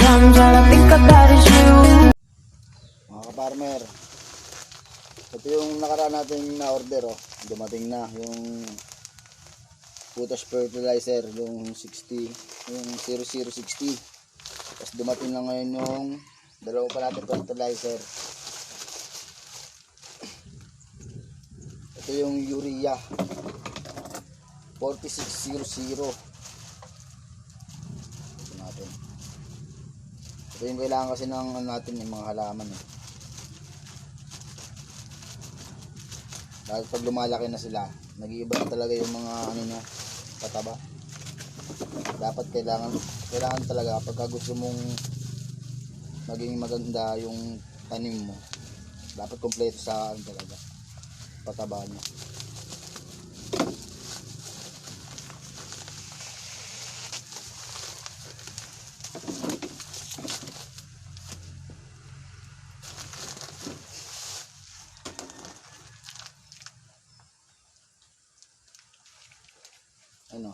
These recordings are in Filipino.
sometimes all I think about is you. Mga ka-farmer, ito yung nakaraan natin na order, oh. Dumating na yung potash fertilizer, yung 60, yung 0060. Tapos dumating na ngayon yung dalawa pa natin fertilizer. Ito yung urea 4600. Ito natin. Ito yung kailangan kasi ng natin yung mga halaman, eh. Dahil pag lumalaki na sila, nag-iiba na talaga yung mga ano niya, pataba. Dapat kailangan talaga pagka gusto mong maging maganda yung tanim mo, dapat kompleto sa ano talaga, pataba niya. Ano?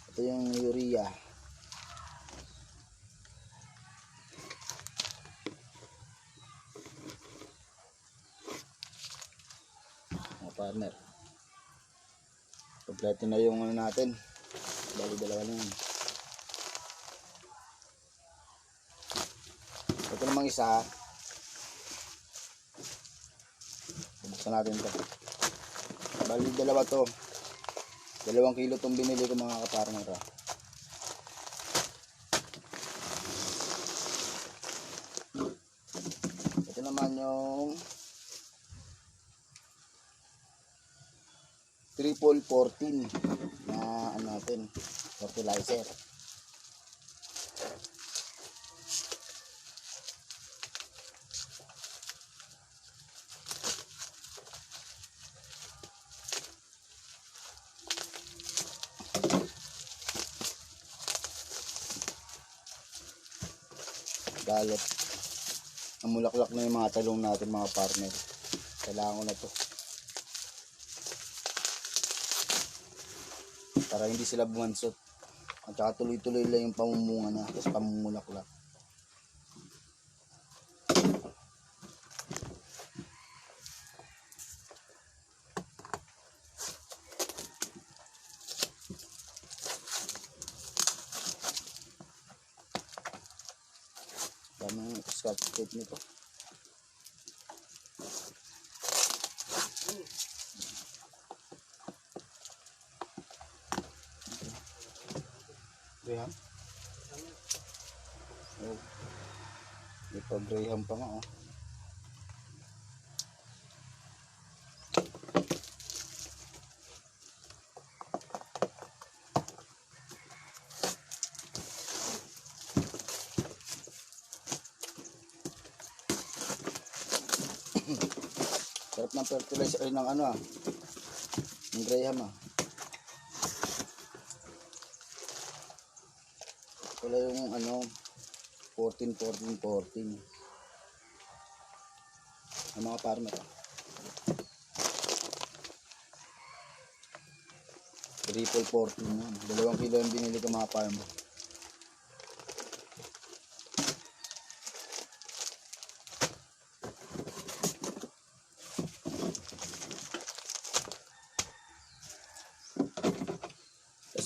Ito yung urea. Mga partner, kompleto na yung ano natin. Bali dalawa na yun. Ito namang isa, bubuksan natin ito. Bali dalawa to. 2 kilo itong binili ko, mga ka-farmer. Ito naman yung triple 14 na ano natin, fertilizer. Galot. Namulaklak na yung mga talong natin, mga partner. Kailangan ko na to para hindi sila bumansot at saka tuloy-tuloy lang yung pamumunga na, tapos pamumulaklak. Dami yung scotch tape nito. Graham? Oh, may pa Graham pa nga, oh. Sarap ng fertilizer ay ng ano, ng Graham, wala yung ano 14 ng mga farmer. Triple 14 yan. 2 kilo yung binili ko, mga farmer.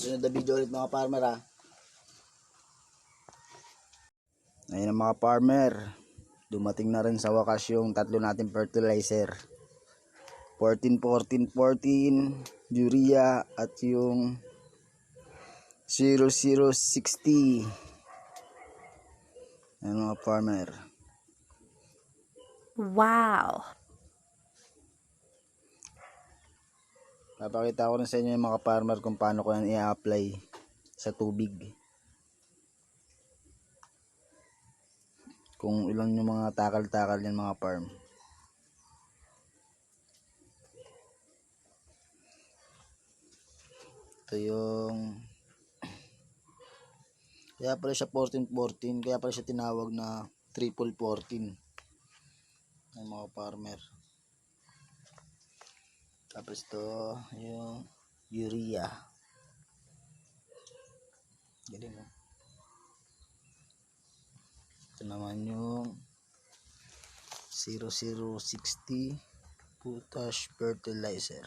Sunod na video ulit, mga farmer, Ayun ang mga farmer, dumating na rin sa wakas yung tatlo natin fertilizer, 14 urea at yung 0060. Ayun mga farmer. Wow. Papakita ko rin sa inyo yung mga farmer kung paano ko yan i-apply sa tubig. Kung ilan yung mga takal-takal yan, mga farm. Ito yung kaya pala siya 14, kaya pala siya tinawag na triple 14 ng mga farmer. Tapos ito yung urea. Galing, Ito naman yung 0060 potash fertilizer.